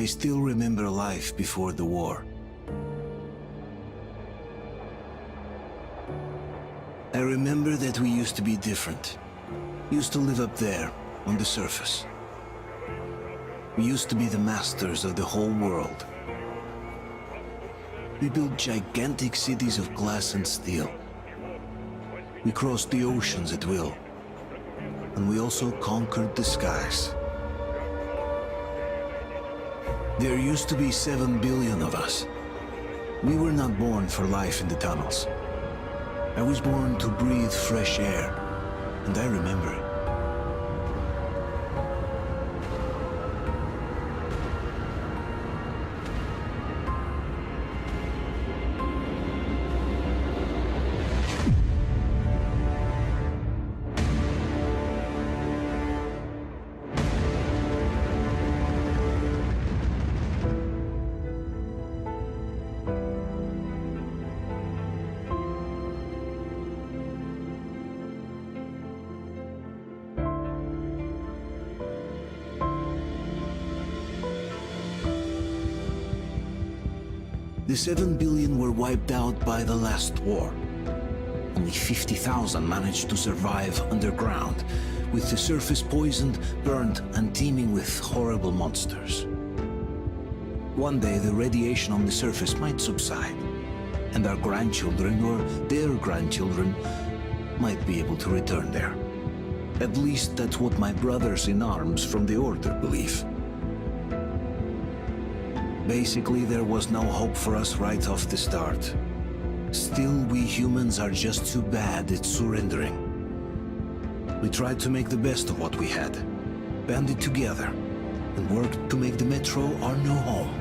I still remember life before the war. I remember that we used to be different. Used to live up there, on the surface. We used to be the masters of the whole world. We built gigantic cities of glass and steel. We crossed the oceans at will. And we also conquered the skies. There used to be 7 billion of us. We were not born for life in the tunnels. I was born to breathe fresh air, and I remember it. The 7 billion were wiped out by the last war. Only 50,000 managed to survive underground, with the surface poisoned, burned, and teeming with horrible monsters. One day the radiation on the surface might subside, and our grandchildren or their grandchildren might be able to return there. At least that's what my brothers in arms from the Order believe. Basically, there was no hope for us right off the start. Still, we humans are just too bad at surrendering. We tried to make the best of what we had, banded together, and worked to make the Metro our new home.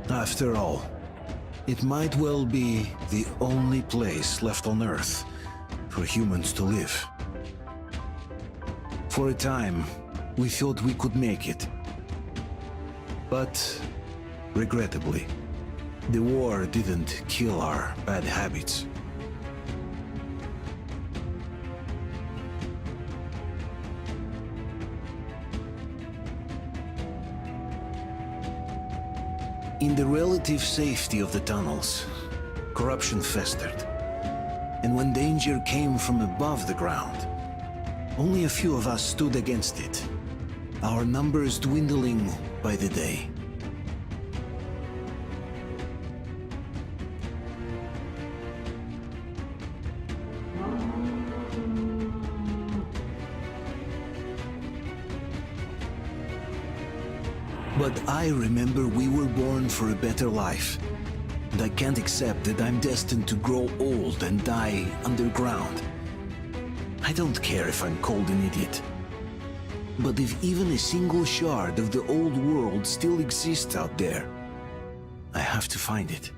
After all, it might well be the only place left on Earth for humans to live. For a time, we thought we could make it. But, regrettably, the war didn't kill our bad habits. In the relative safety of the tunnels, corruption festered. And when danger came from above the ground, only a few of us stood against it, our numbers dwindling by the day. But I remember we were born for a better life, and I can't accept that I'm destined to grow old and die underground. I don't care if I'm called an idiot. But if even a single shard of the old world still exists out there, I have to find it.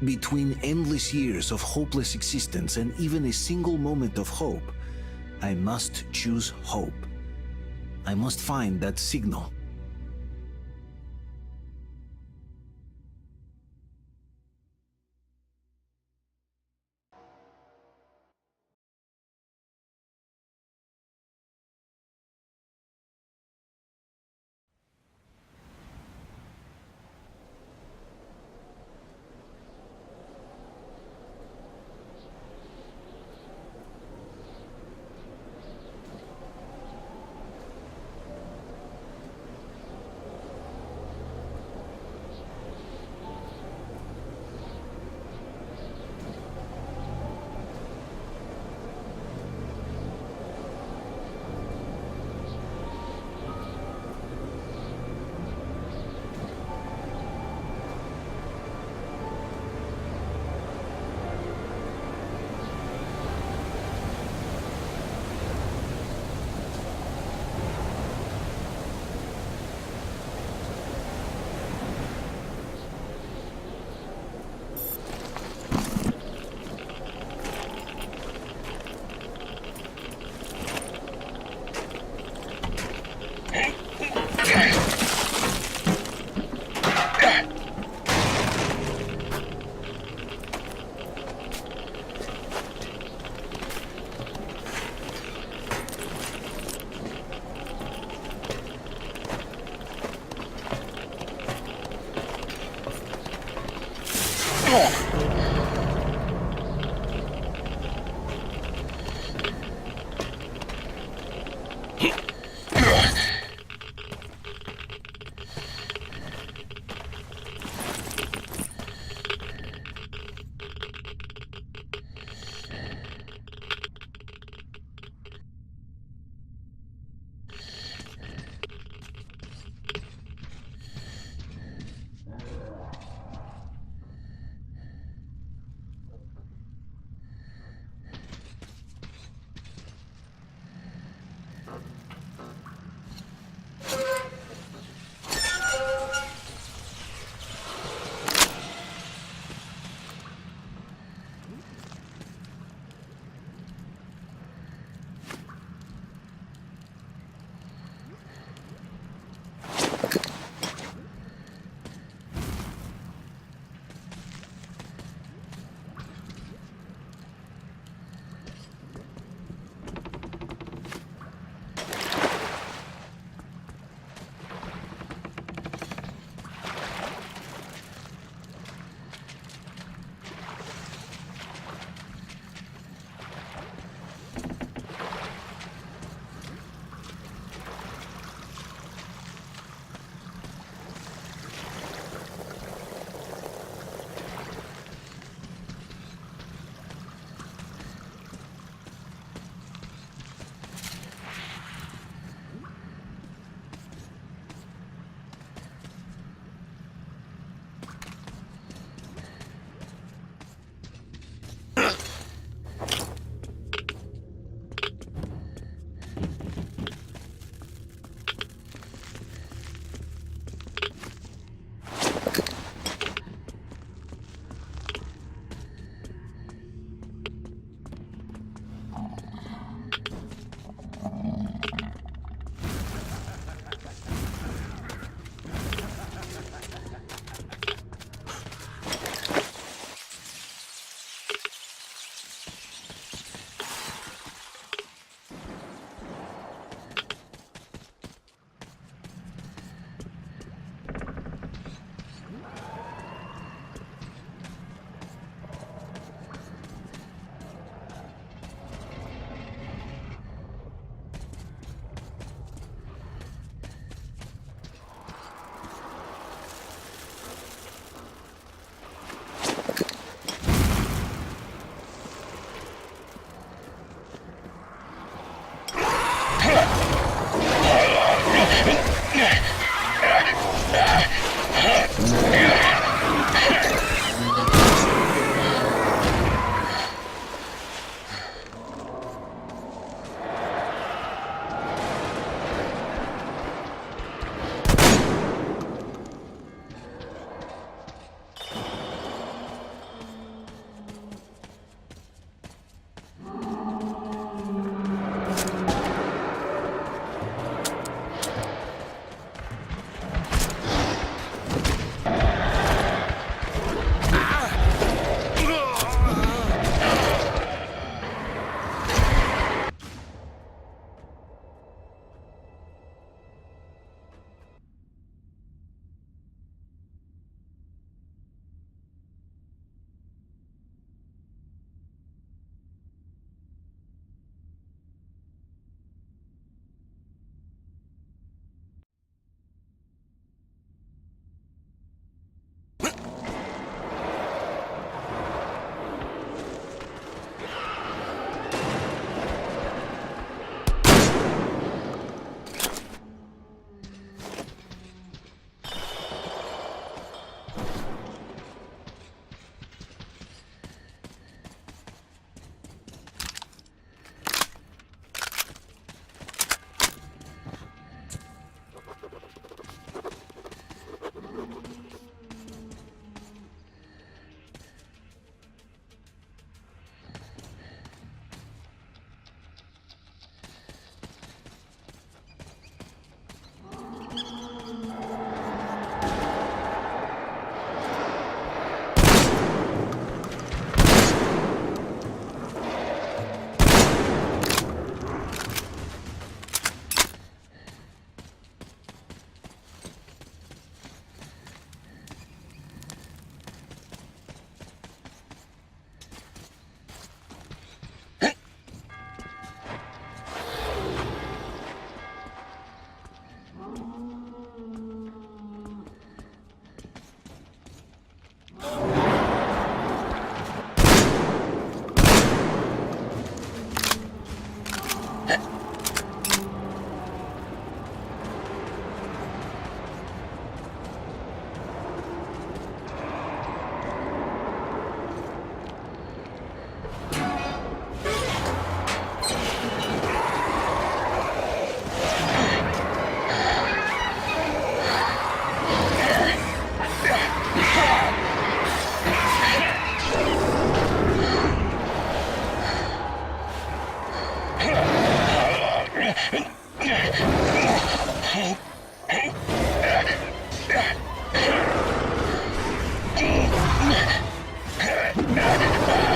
Between endless years of hopeless existence and even a single moment of hope, I must choose hope. I must find that signal.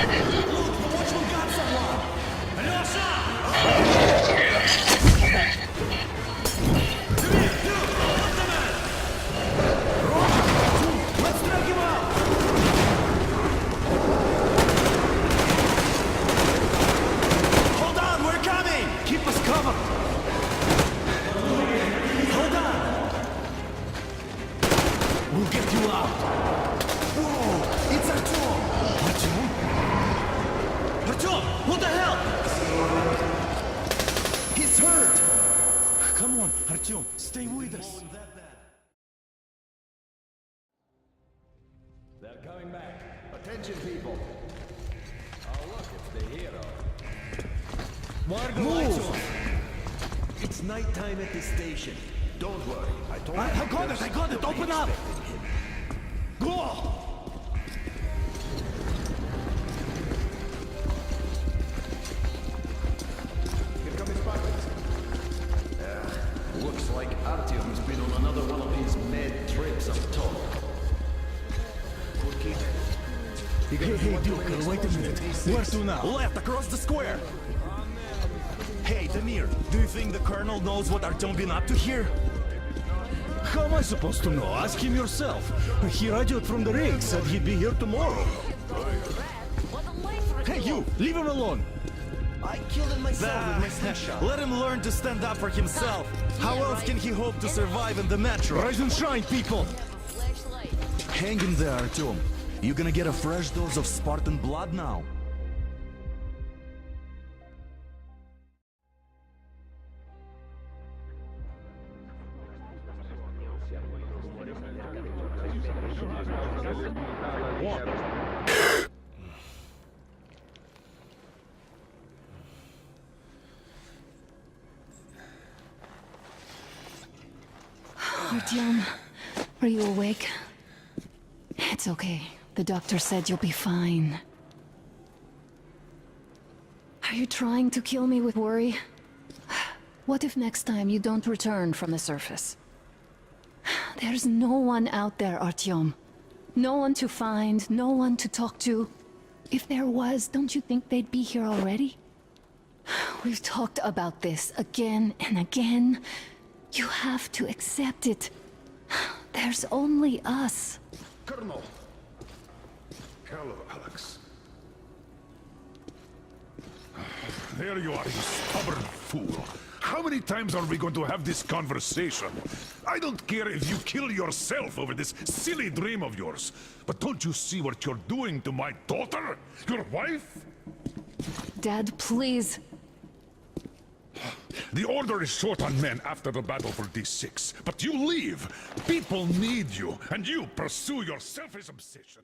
Watch, we got someone! Alyosha! Let's drag him out! Hold on, we're coming! Keep us covered! Hold on! We'll get you out! Whoa! It's Artyom! Artyom? Artyom! What the hell? He's hurt! Come on, Artyom, stay with us. They're coming back. Attention, people. Oh, look, it's the hero. Move! It's nighttime at the station. Don't worry. I told I got it! Open up! Go! Here come his pilots. Looks like Artyom's been on another one of these mad trips up top. Good keep. Hey, Duke, wait a minute. Where to now? Left, across the square. Hey, Damir, do you think the Colonel knows what Artyom been up to here? How am I supposed to know? Ask him yourself. He radioed from the rig, said he'd be here tomorrow. Hey, you! Leave him alone! I killed him myself with my snapshot. Let him learn to stand up for himself. How else can he hope to survive in the metro? Rise and shine, people! Hang in there, Artyom. You gonna get a fresh dose of Spartan blood now? Artyom, are you awake? It's okay. The doctor said you'll be fine. Are you trying to kill me with worry? What if next time you don't return from the surface? There's no one out there, Artyom. No one to find, no one to talk to. If there was, don't you think they'd be here already? We've talked about this again and again. You have to accept it. There's only us. Colonel! Hello, Alex. There you are, you stubborn fool. How many times are we going to have this conversation? I don't care if you kill yourself over this silly dream of yours. But don't you see what you're doing to my daughter? Your wife? Dad, please. The Order is short on men after the battle for D6. But you leave. People need you, and you pursue your selfish obsession.